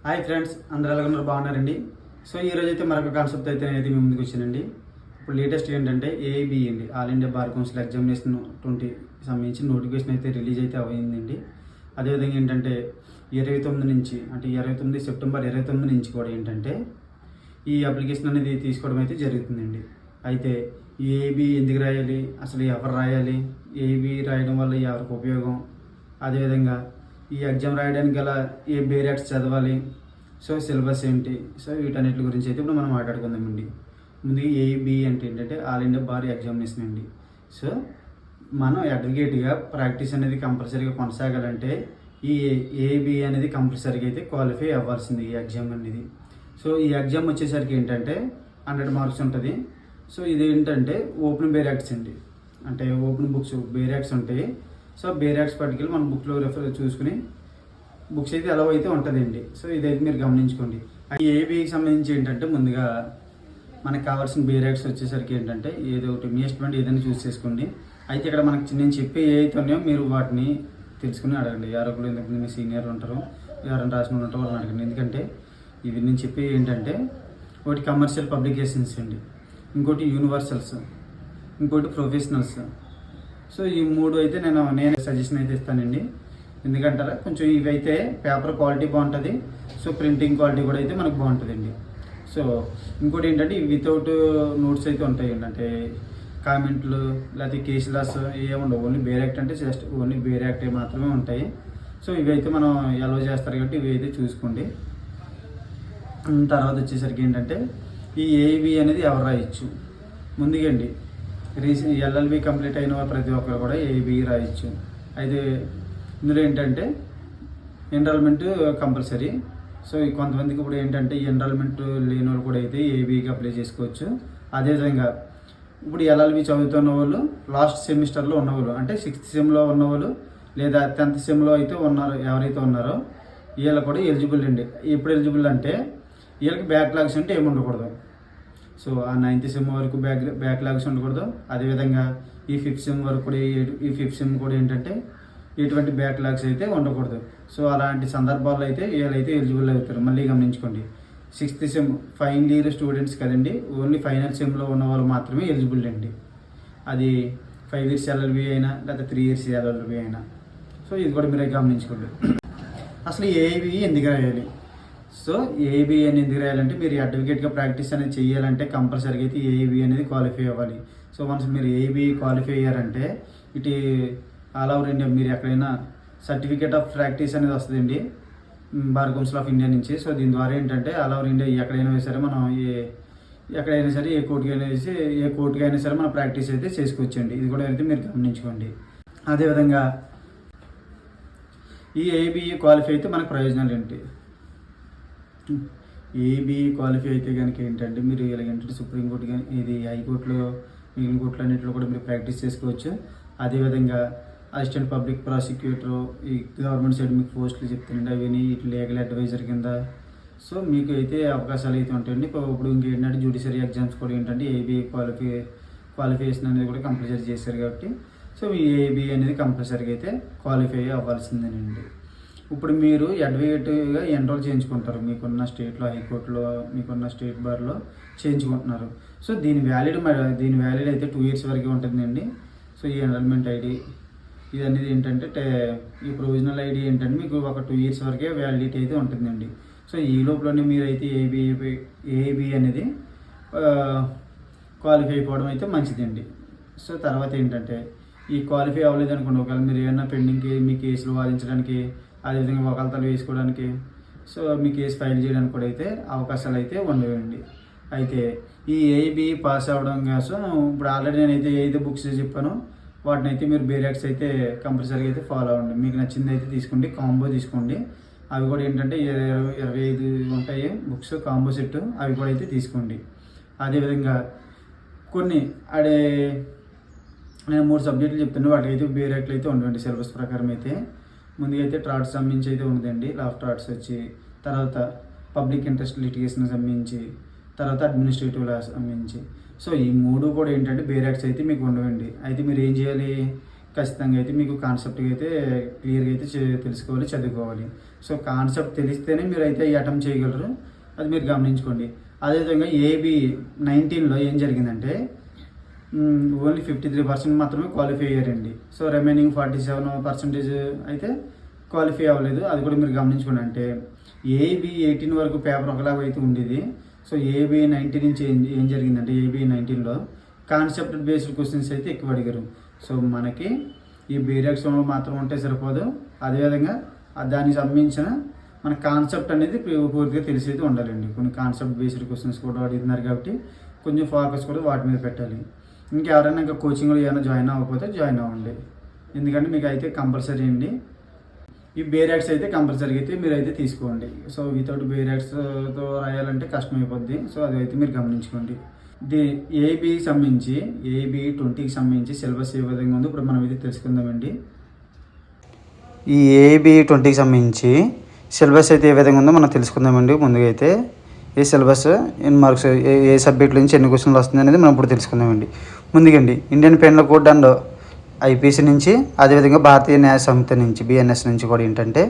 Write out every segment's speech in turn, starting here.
Hi friends, అందరూ ఎలా ఉన్నారు? బాగున్నారండి. సో ఈరోజు అయితే మరొక కాన్సెప్ట్ అయితే నేనైతే మీ ముందుకు వచ్చానండి. ఇప్పుడు లేటెస్ట్ ఏంటంటే ఏఐబి అండి, all India bar council examination 20 సంబంధించి నోటిఫికేషన్ అయితే రిలీజ్ అయితే అయిందండి. అదేవిధంగా ఏంటంటే 29 నుంచి అంటే 29 సెప్టెంబర్ 29 నుంచి కూడా ఏంటంటే ఈ అప్లికేషన్ అనేది తీసుకోవడం అయితే జరుగుతుందండి. అయితే ఈ ఏఐబి ఎందుకు రాయాలి, అసలు ఎవరు రాయాలి, ఏఐబి రాయడం వల్ల ఎవరికి ఉపయోగం, అదేవిధంగా ఈ ఎగ్జామ్ రాయడానికి గల ఏ బేరియర్స్ చదవాలి, సో సిలబస్ ఏంటి, సో వీటన్నిటి గురించి అయితే ఇప్పుడు మనం మాట్లాడుకుందామండి. ముందుగా ఏఐబి అంటే ఏంటంటే ఆల్ ఇండియా బార్ ఎగ్జామినేషన్ అండి. సో మనం అడ్వకేట్గా ప్రాక్టీస్ అనేది కంపల్సరీగా కొనసాగాలంటే ఈ ఏఐబి అనేది కంపల్సరీగా అయితే క్వాలిఫై అవ్వాల్సింది ఈ ఎగ్జామ్ అనేది. సో ఈ ఎగ్జామ్ వచ్చేసరికి ఏంటంటే 100 మార్క్స్ ఉంటుంది. సో ఇది ఏంటంటే ఓపెన్ బేరాక్స్ అండి, అంటే ఓపెన్ బుక్స్ బేరాక్స్ ఉంటాయి. సో బేరాక్స్ పట్టుకెళ్ళి మన బుక్లో రెఫర్ చూసుకుని బుక్స్ అయితే ఎలా అయితే ఉంటుందండి. సో ఇదైతే మీరు గమనించుకోండి. ఈ ఏబీకి సంబంధించి ఏంటంటే ముందుగా మనకు కావాల్సిన బేరాక్స్ వచ్చేసరికి ఏంటంటే ఏదో ఒకటి మీ ఇష్టం ఏదైనా చూస్ చేసుకోండి. అయితే ఇక్కడ మనకి నేను చెప్పే ఏ అయితే ఉన్నాయో మీరు వాటిని తెలుసుకుని అడగండి. ఎవరొకరు ఎందుకంటే మీ సీనియర్లు ఉంటారు, ఎవరైనా రాసిన వాళ్ళు ఉంటారో వాళ్ళని అడగండి. ఎందుకంటే ఇవి నేను చెప్పే ఏంటంటే ఒకటి కమర్షియల్ పబ్లికేషన్స్ అండి, ఇంకోటి యూనివర్సల్స్, ఇంకోటి ప్రొఫెషనల్స్. సో ఈ మూడు అయితే నేను సజెషన్ అయితే ఇస్తానండి. ఎందుకంటారా కొంచెం ఇవి అయితే పేపర్ క్వాలిటీ బాగుంటుంది, సో ప్రింటింగ్ క్వాలిటీ కూడా అయితే మనకు బాగుంటుందండి. సో ఇంకోటి ఏంటంటే వితౌట్ నోట్స్ అయితే ఉంటాయండి, అంటే కామెంట్లు లేకపోతే కేసు లాస్ ఏముండవు. ఓన్లీ బేర్ యాక్ట్ అంటే జస్ట్ ఓన్లీ బేర్ యాక్ట్ మాత్రమే ఉంటాయి. సో ఇవి అయితే మనం అలో చేస్తారు కాబట్టి ఇవి అయితే చూసుకోండి. తర్వాత వచ్చేసరికి ఏంటంటే ఈ ఏఐబి అనేది ఎవరు రాయొచ్చు. ముందుగా అండి ఎల్ఎల్బి కంప్లీట్ అయిన ప్రతి ఒక్కరు కూడా ఏఐబి రాయొచ్చు. అయితే ఇందులో ఏంటంటే ఎన్రోల్మెంట్ కంపల్సరీ. సో కొంతమందికి ఇప్పుడు ఏంటంటే ఎన్రోల్మెంట్ లేని వాళ్ళు కూడా అయితే ఏఐబికి అప్లై చేసుకోవచ్చు. అదేవిధంగా ఇప్పుడు ఎల్ఎల్బి చదువుతున్న వాళ్ళు లాస్ట్ సెమిస్టర్లో ఉన్నవాళ్ళు, అంటే 6th సెమ్లో ఉన్నవాళ్ళు లేదా 10th సెమ్లో అయితే ఉన్నారు, ఎవరైతే ఉన్నారో వీళ్ళు కూడా ఎలిజిబుల్ అండి. ఎప్పుడు ఎలిజిబుల్ అంటే వీళ్ళకి బ్యాక్లాగ్స్ అంటే ఏమి ఉండకూడదు. సో ఆ 9th సెమ్ వరకు బ్యాక్లాగ్స్ ఉండకూడదు. అదేవిధంగా ఈ 5th సెమ్ వరకు కూడా ఈ 5th సెమ్ కూడా ఏంటంటే ఎటువంటి బ్యాక్లాగ్స్ అయితే ఉండకూడదు. సో అలాంటి సందర్భాల్లో అయితే వీళ్ళైతే ఎలిజిబుల్ అవుతారు. మళ్ళీ గమనించుకోండి, 6th sem final year students కదండి, ఓన్లీ ఫైనల్ సెమ్లో ఉన్న వాళ్ళు మాత్రమే ఎలిజిబుల్ అండి. అది 5 years ఎల్ఎల్బి అయినా లేదా 3 years ఎల్ఎల్బి అయినా. సో ఇది కూడా మీరే గమనించుకోండి. అసలు ఏఐబి ఎందుకు రాయాలి? సో ఏఐబి అని ఎందుకు రాయాలంటే మీరు అడ్వకేట్గా ప్రాక్టీస్ అనేది చేయాలంటే కంపల్సరీగా అయితే ఏఐబి అనేది క్వాలిఫై అవ్వాలి. సో వన్స్ మీరు ఏఐబి క్వాలిఫై అయ్యారంటే ఇటు ఆల్ ఓవర్ ఇండియా మీరు ఎక్కడైనా సర్టిఫికేట్ ఆఫ్ ప్రాక్టీస్ అనేది వస్తుందండి బార్ కౌన్సిల్ ఆఫ్ ఇండియా నుంచి. సో దీని ద్వారా ఏంటంటే ఆల్ ఓవర్ ఇండియా ఎక్కడైనా సరే మనం ఎక్కడైనా సరే ఏ కోర్టుకి అయినా సరే మనం ప్రాక్టీస్ అయితే చేసుకోవచ్చండి. ఇది కూడా అయితే మీరు గమనించుకోండి. అదేవిధంగా ఈ ఏఐబి క్వాలిఫై అయితే మనకు ప్రయోజనాలు ఏంటి? ఏఐబి క్వాలిఫై అయితే కనుక ఏంటంటే మీరు ఎలాగంటే సుప్రీంకోర్టు కానీ ఇది హైకోర్టులో మిగిలిన కోర్టులు అన్నింటిలో కూడా మీరు ప్రాక్టీస్ చేసుకోవచ్చు. అదేవిధంగా అసిస్టెంట్ పబ్లిక్ ప్రాసిక్యూటర్, ఈ గవర్నమెంట్ సైడ్ మీకు పోస్టులు చెప్తానండి, అవి ఇటు లీగల్ అడ్వైజర్ కింద. సో మీకు అయితే అవకాశాలు అయితే ఉంటాయండి. ఇప్పుడు ఇంకేంటంటే జ్యుడిషియరీ ఎగ్జామ్స్ కూడా ఏంటంటే ఏఐబి క్వాలిఫికేషన్ అనేది కూడా కంపల్సరీ చేశారు కాబట్టి సో ఈ ఏఐబి అనేది కంపల్సరీగా అయితే క్వాలిఫై అవ్వాల్సిందేనండి. ఇప్పుడు మీరు అడ్వకేట్గా ఎన్రోల్ చేయించుకుంటారు, మీకున్న స్టేట్లో హైకోర్టులో మీకున్న స్టేట్ బార్లో చేయించుకుంటున్నారు. సో దీని వ్యాలిడ్ అయితే 2 years వరకు ఉంటుందండి. సో ఈ ఎన్రోల్మెంట్ ఐడి ఇది అనేది ఏంటంటే ఈ ప్రొవిజనల్ ఐడి ఏంటంటే మీకు ఒక 2 years వరకే వ్యాలిడిటీ అయితే ఉంటుందండి. సో ఈ లోపలనే మీరైతే ఏఐబి అనేది క్వాలిఫై అయిపోవడం అయితే మంచిదండి. సో తర్వాత ఏంటంటే ఈ క్వాలిఫై అవ్వలేదు అనుకోండి, ఒకవేళ మీరు ఏమైనా పెండింగ్కి మీ కేసులు వాదించడానికి, అదేవిధంగా ఒకళ్ళతలు వేసుకోవడానికి, సో మీ కేసు ఫైల్ చేయడానికి కూడా అయితే అవకాశాలు అయితే ఉండవండి. అయితే ఈ ఏఐబి పాస్ అవ్వడం కోసం ఇప్పుడు ఆల్రెడీ నేనైతే ఏదైతే బుక్స్ చెప్పానో వాటిని అయితే మీరు బేరాక్స్ అయితే కంపల్సరీగా అయితే ఫాలో అవ్వండి. మీకు నచ్చింది అయితే తీసుకోండి, కాంబో తీసుకోండి. అవి కూడా ఏంటంటే 25 ఉంటాయి బుక్స్ కాంబో సెట్, అవి కూడా అయితే తీసుకోండి. అదేవిధంగా కొన్ని నేను 3 సబ్జెక్టులు చెప్తాను, వాటికి అయితే బేరాక్లు అయితే ఉండవండి సిలబస్ ప్రకారం. అయితే ముందుగా అయితే ట్రాట్స్ సంబంధించి అయితే ఉండదండి, లా ఆఫ్ ట్రాట్స్ వచ్చి, తర్వాత పబ్లిక్ ఇంట్రెస్ట్ లిటిగేషన్ సంబంధించి, తర్వాత అడ్మినిస్ట్రేటివ్ లా సంబంధించి. సో ఈ 3 కూడా ఏంటంటే బేరాక్స్ అయితే మీకు ఉండవండి. అయితే మీరు ఏం చేయాలి, ఖచ్చితంగా అయితే మీకు కాన్సెప్ట్గా అయితే క్లియర్గా అయితే తెలుసుకోవాలి, చదువుకోవాలి. సో కాన్సెప్ట్ తెలిస్తేనే మీరు అయితే ఈ అటెంప్ట్ చేయగలరు, అది మీరు గమనించుకోండి. అదేవిధంగా ఏబీ 19లో ఏం జరిగిందంటే ఓన్లీ 53% మాత్రమే క్వాలిఫై అయ్యారండి. సో రిమైనింగ్ 47% అయితే క్వాలిఫై అవ్వలేదు. అది కూడా మీరు గమనించుకోండి. అంటే ఏబీ 18 వరకు పేపర్ ఒకలాగా అయితే ఉండేది. సో ఏబీ 19 నుంచి ఏం జరిగిందంటే ఏబీ 19లో కాన్సెప్ట్ బేస్డ్ క్వశ్చన్స్ అయితే ఎక్కువ అడిగారు. సో మనకి ఈ బీరెక్స్ మాత్రం ఉంటే సరిపోదు, అదేవిధంగా దానికి సంబంధించిన మన కాన్సెప్ట్ అనేది పూర్తిగా తెలిసి అయితే ఉండాలండి. కొన్ని కాన్సెప్ట్ బేస్డ్ క్వశ్చన్స్ కూడా అడుగుతున్నారు కాబట్టి కొంచెం ఫోకస్ కూడా వాటి మీద పెట్టాలి. ఇంకెవరైనా ఇంకా కోచింగ్లో ఏమైనా జాయిన్ అవ్వకపోతే జాయిన్ అవ్వండి, ఎందుకంటే మీకు అయితే కంపల్సరీ అండి. ఈ బేరాక్స్ అయితే కంపల్సరీ అయితే మీరు అయితే తీసుకోండి. సో వితౌట్ బేరాక్స్తో రాయాలంటే కష్టమైపోద్ది. సో అది అయితే మీరు గమనించుకోండి. ఏబీకి సంబంధించి ఏబీ 20కి సంబంధించి సిలబస్ ఏ విధంగా ఉందో ఇప్పుడు మనం ఇది తెలుసుకుందామండి. ఈ ఏబీ 20కి సంబంధించి సిలబస్ అయితే ఏ విధంగా ఉందో మనం తెలుసుకుందామండి. ముందుగా అయితే ఏ సిలబస్, ఎన్ని మార్క్స్, ఏ సబ్జెక్ట్ నుంచి ఎన్ని క్వశ్చన్లు వస్తుంది అనేది మనం ఇప్పుడు తెలుసుకుందామండి. ముందుగండి Indian penal code and IPC నుంచి, అదేవిధంగా భారతీయ న్యాయ సంహిత నుంచి బిఎన్ఎస్ నుంచి కూడా ఏంటంటే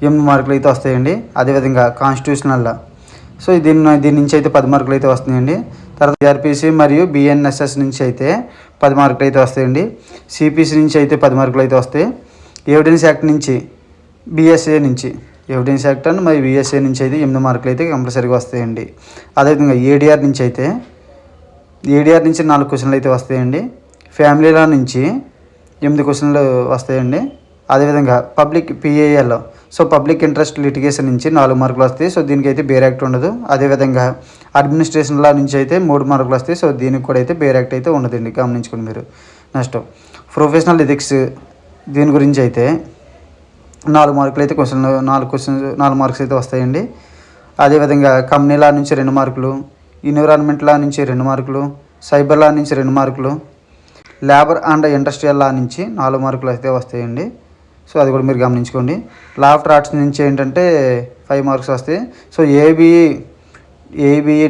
8 మార్కులు అయితే వస్తాయండి. అదేవిధంగా కాన్స్టిట్యూషనల్, సో దీని నుంచి అయితే 10 మార్కులు అయితే వస్తాయండి. తర్వాత ఆర్పీసీ మరియు బిఎన్ఎస్ఎస్ నుంచి అయితే 10 మార్కులు అయితే వస్తాయండి. సిపిసి నుంచి అయితే 10 మార్కులు అయితే వస్తాయి. ఎవిడెన్స్ యాక్ట్ నుంచి, బిఎస్ఏ నుంచి, ఎవిడెన్స్ యాక్ట్ అండ్ మరి బిఎస్ఏ నుంచి అయితే 8 మార్కులు అయితే కంపల్సరీగా వస్తాయండి. అదేవిధంగా ఏడీఆర్ నుంచి 4 క్వశ్చన్లు అయితే వస్తాయండి. ఫ్యామిలీ లా నుంచి 8 క్వశ్చన్లు వస్తాయండి. అదేవిధంగా public PAL, so public interest litigation నుంచి 4 మార్కులు వస్తాయి. సో దీనికి అయితే బేర్ యాక్ట్ ఉండదు. అదేవిధంగా అడ్మినిస్ట్రేషన్ లా నుంచి అయితే 3 మార్కులు వస్తాయి. సో దీనికి కూడా అయితే బేర్ యాక్ట్ అయితే ఉండదండి, గమనించుకోండి మీరు. నెక్స్ట్ ప్రొఫెషనల్ ఎథిక్స్, దీని గురించి అయితే 4 మార్కులు అయితే క్వశ్చన్లు 4 మార్క్స్ అయితే వస్తాయండి. అదేవిధంగా కంపెనీ లా నుంచి 2 మార్కులు, ఎన్విరాన్మెంట్ లా నుంచి 2 మార్కులు, సైబర్ లా నుంచి 2 మార్కులు, లేబర్ అండ్ ఇండస్ట్రియల్ లా నుంచి 4 మార్కులు అయితే వస్తాయండి. సో అది కూడా మీరు గమనించుకోండి. లా ఆఫ్ ఆర్ట్స్ నుంచి ఏంటంటే 5 మార్క్స్ వస్తాయి. సో ఏబీ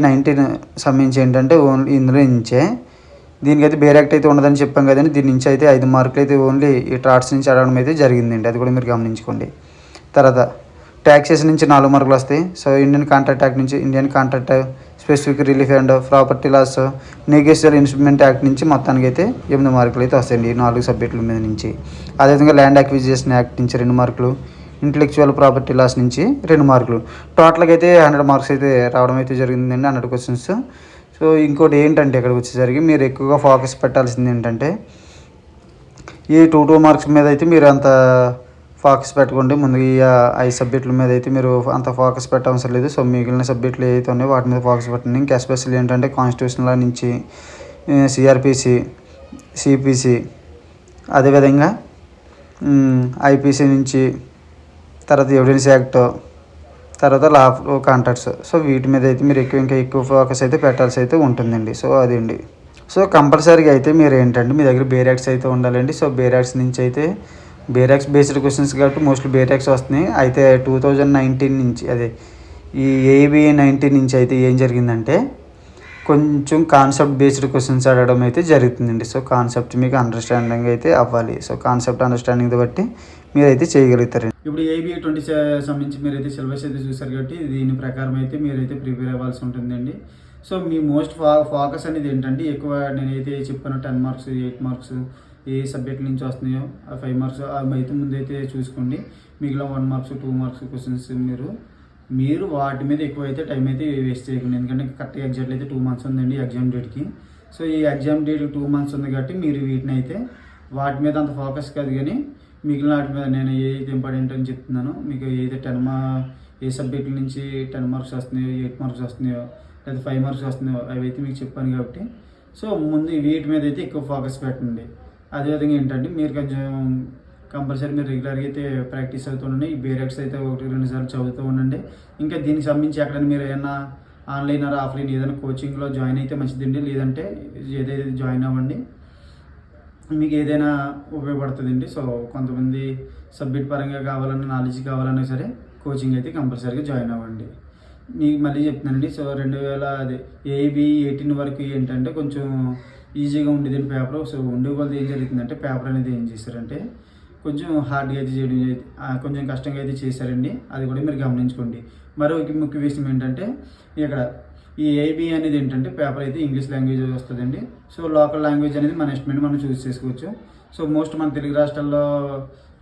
19 సంబంధించి ఏంటంటే ఓన్లీ ఇందులో నుంచే, దీనికైతే బేర్ యాక్ట్ అయితే ఉండదని చెప్పాం కదండి. దీని నుంచి అయితే 5 మార్కులు అయితే ఓన్లీ ఈ ఆర్ట్స్ నుంచి అడగడం అయితే జరిగిందండి, అది కూడా మీరు గమనించుకోండి. తర్వాత ట్యాక్సేషన్ నుంచి 4 మార్కులు వస్తాయి. సో ఇండియన్ కాంట్రాక్ట్ యాక్ట్ నుంచి, Indian contract specific relief and property laws, negotiable instrument act నుంచి మొత్తానికి అయితే 8 మార్కులు అయితే వస్తాయండి ఈ 4 సబ్జెక్టుల మీద నుంచి. అదేవిధంగా ల్యాండ్ అక్విజిషన్ యాక్ట్ నుంచి 2 మార్కులు, ఇంటలెక్చువల్ ప్రాపర్టీ లాస్ నుంచి 2 మార్కులు, టోటల్గా అయితే 100 మార్క్స్ అయితే రావడం అయితే జరిగిందండి, 100 క్వశ్చన్స్. సో ఇంకోటి ఏంటంటే ఇక్కడికి వచ్చేసరికి మీరు ఎక్కువగా ఫోకస్ పెట్టాల్సింది ఏంటంటే ఈ 2 మార్క్స్ మీద అయితే మీరు అంత ఫోకస్ పెట్టుకోండి. ముందుగా ఈ 5 సబ్జెక్టుల మీద అయితే మీరు అంత ఫోకస్ పెట్టవసరం లేదు. సో మిగిలిన సబ్జెక్టులు ఏవైతే ఉన్నాయో వాటి మీద ఫోకస్ పెట్టండి. ఇంకా ఎస్పెషల్లీ ఏంటంటే కాన్స్టిట్యూషనల్ నుంచి సిఆర్పిసి, సిపిసి, అదేవిధంగా ఐపీసీ నుంచి, తర్వాత ఎవిడెన్స్ యాక్ట్, తర్వాత లా ఆఫ్ కాంట్రాక్ట్స్. సో వీటి మీద అయితే మీరు ఇంకా ఎక్కువ ఫోకస్ అయితే పెట్టాల్సి అయితే ఉంటుందండి. సో అదండి. సో కంపల్సరీగా అయితే మీరు ఏంటంటే మీ దగ్గర బేరాక్స్ అయితే ఉండాలండి. సో బేరాక్స్ నుంచి అయితే బేరాక్స్ బేస్డ్ క్వశ్చన్స్ కాబట్టి మోస్ట్లీ బేరాక్స్ వస్తున్నాయి. అయితే 2019 నుంచి, అదే ఈ ఏబీ 19 నుంచి అయితే ఏం జరిగిందంటే కొంచెం కాన్సెప్ట్ బేస్డ్ క్వశ్చన్స్ అడగడం అయితే జరుగుతుందండి. సో కాన్సెప్ట్ మీకు అండర్స్టాండింగ్ అయితే అవ్వాలి. సో కాన్సెప్ట్ అండర్స్టాండింగ్ బట్టి మీరైతే చేయగలుగుతారండి. ఇప్పుడు ఏబీ 20 సంబంధించి మీరైతే సిలబస్ అయితే చూసారు కాబట్టి దీని ప్రకారం అయితే మీరైతే ప్రిపేర్ అవ్వాల్సి ఉంటుందండి. సో మీ మోస్ట్ ఫోకస్ అనేది ఏంటంటే ఎక్కువ నేనైతే చెప్పాను 10 మార్క్స్ 8 మార్క్స్ ఏ సబ్జెక్ట్ నుంచి వస్తున్నాయో ఆ 5 మార్క్స్ అవి అయితే ముందైతే చూసుకోండి. మిగిలిన 1 మార్క్స్ 2 మార్క్స్ క్వశ్చన్స్ మీరు వాటి మీద ఎక్కువ అయితే టైం అయితే వేస్ట్ చేయకండి. ఎందుకంటే కరెక్ట్గా ఎగ్జాక్ట్లీ అయితే 2 మంత్స్ ఉందండి ఎగ్జామ్ డేట్కి. సో ఈ ఎగ్జామ్ డేట్ 2 మంత్స్ ఉంది కాబట్టి మీరు వీటిని అయితే వాటి మీద అంత ఫోకస్ కాదు, కానీ మిగిలిన వాటి మీద నేను ఏదైతే ఇంపార్టెంట్ అని చెప్తున్నానో మీకు ఏదైతే ఏ సబ్జెక్టుల నుంచి 10 మార్క్స్ వస్తున్నాయో, 8 మార్క్స్ వస్తున్నాయో, లేదా 5 మార్క్స్ వస్తున్నాయో అవి అయితే మీకు చెప్పాను కాబట్టి సో ముందు వీటి మీద అయితే ఎక్కువ ఫోకస్ పెట్టండి. అదేవిధంగా ఏంటంటే మీరు కొంచెం కంపల్సరీ మీరు రెగ్యులర్గా అయితే ప్రాక్టీస్ అవుతూ ఉండండి. ఈ బేరాక్స్ అయితే 1-2 సార్లు చదువుతూ ఉండండి. ఇంకా దీనికి సంబంధించి ఎక్కడైనా మీరు ఏమైనా ఆన్లైన్ ఆర్ ఆఫ్లైన్ ఏదైనా కోచింగ్లో జాయిన్ అయితే మంచిదండి. లేదంటే ఏదైతే జాయిన్ అవ్వండి, మీకు ఏదైనా ఉపయోగపడుతుందండి. సో కొంతమంది సబ్జెక్ట్ పరంగా కావాలన్నా నాలెడ్జ్ కావాలన్నా సరే కోచింగ్ అయితే కంపల్సరీగా జాయిన్ అవ్వండి. మీకు మళ్ళీ చెప్తున్నానండి. సో 2018 వరకు ఏంటంటే కొంచెం ఈజీగా ఉండేదండి పేపర్. సో ఉండే కొద్ది ఏం జరుగుతుందంటే పేపర్ అనేది ఏం చేశారంటే కొంచెం హార్డ్గా అయితే చేయడం కొంచెం కష్టంగా అయితే చేశారండి. అది కూడా మీరు గమనించుకోండి. మరో ముఖ్య విషయం ఏంటంటే ఇక్కడ ఈ ఏబీ అనేది ఏంటంటే పేపర్ అయితే ఇంగ్లీష్ లాంగ్వేజ్ వస్తుందండి. సో లోకల్ లాంగ్వేజ్ అనేది మన ఇష్టమైన మనం చూస్ చేసుకోవచ్చు. సో మోస్ట్ మన తెలుగు రాష్ట్రాల్లో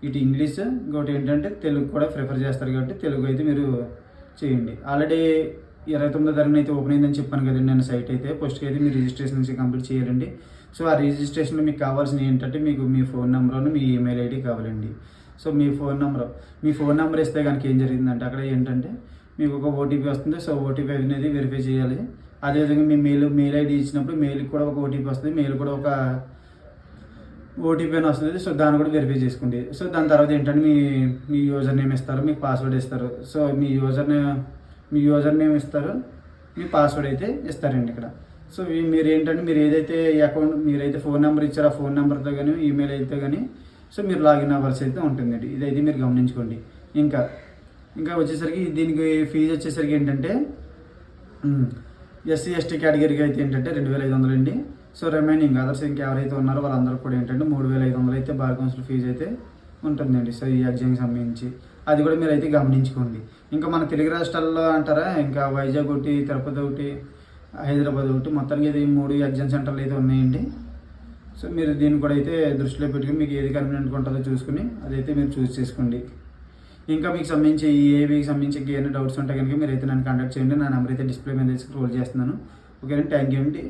ఇటు ఇంగ్లీష్, ఇంకోటి ఏంటంటే తెలుగు కూడా ప్రిఫర్ చేస్తారు కాబట్టి తెలుగు అయితే మీరు చేయండి. ఆల్రెడీ 29వ తారీఖున అయితే ఓపెన్ అయిందని చెప్పాను కదండి నేను సైట్ అయితే. ఫస్ట్కి అయితే మీరు రిజిస్ట్రేషన్ కంప్లీట్ చేయాలండి. సో ఆ రిజిస్ట్రేషన్లో మీకు కావాల్సిన ఏంటంటే మీకు మీ ఫోన్ నెంబర్, మీ ఈమెయిల్ ఐడి కావాలండి. సో మీ ఫోన్ నెంబర్ ఇస్తే కనుక ఏం జరిగిందంటే అక్కడ ఏంటంటే మీకు ఒక ఓటీపీ వస్తుంది. సో ఓటీపీ అనేది వెరిఫై చేయాలి. అదేవిధంగా మీ మెయిల్ ఐడి ఇచ్చినప్పుడు మెయిల్కి కూడా ఒక ఓటీపీ వస్తుంది. మెయిల్ కూడా ఒక ఓటీపీ అని వస్తుంది. సో దాన్ని కూడా వెరిఫై చేసుకోండి. సో దాని తర్వాత ఏంటంటే మీ యూజర్ నేమ్ ఇస్తారు, మీ పాస్వర్డ్ ఇస్తారు. సో మీ యూజర్ నేమ్ ఇస్తారు, మీ పాస్వర్డ్ అయితే ఇస్తారండి ఇక్కడ. సో మీరు ఏంటంటే మీరు ఏదైతే మీరైతే ఫోన్ నెంబర్ ఇచ్చారో ఆ ఫోన్ నెంబర్తో కానీ ఈమెయిల్ అయితే కానీ సో మీరు లాగిన్ అవ్వాల్సి అయితే ఉంటుందండి. ఇదైతే మీరు గమనించుకోండి. ఇంకా వచ్చేసరికి దీనికి ఫీజు వచ్చేసరికి ఏంటంటే ఎస్సీ ఎస్టీ కేటగిరీకి అయితే ఏంటంటే 2500 అండి. సో రిమైనింగ్ అదర్స్ ఎవరైతే ఉన్నారో వాళ్ళందరూ కూడా ఏంటంటే 3500 అయితే బార్ కౌన్సిల్ ఫీజు అయితే ఉంటుందండి. సో ఈ ఎగ్జామ్కి సంబంధించి అది కూడా మీరు అయితే గమనించుకోండి. ఇంకా మన తెలుగు రాష్ట్రాల్లో అంటారా, ఇంకా వైజాగ్ ఒకటి, తిరుపతి ఒకటి, హైదరాబాద్ ఒకటి, మొత్తానికి ఇది 3 ఎగ్జామ్ సెంటర్లు అయితే ఉన్నాయండి. సో మీరు దీన్ని కూడా అయితే దృష్టిలో పెట్టుకుని మీకు ఏది కన్వీనియంట్గా ఉంటుందో చూసుకుని అదైతే మీరు చూస్ చేసుకోండి. ఇంకా మీకు సంబంధించి ఈ ఏబీకి సంబంధించి ఏమైనా డౌట్స్ ఉంటే కనుక మీరు అయితే నన్ను కాంటాక్ట్ చేయండి. నా నెంబర్ అయితే డిస్ప్లే మీద స్క్రోల్ చేస్తున్నాను. ఓకేనండి, థ్యాంక్ యూ అండి.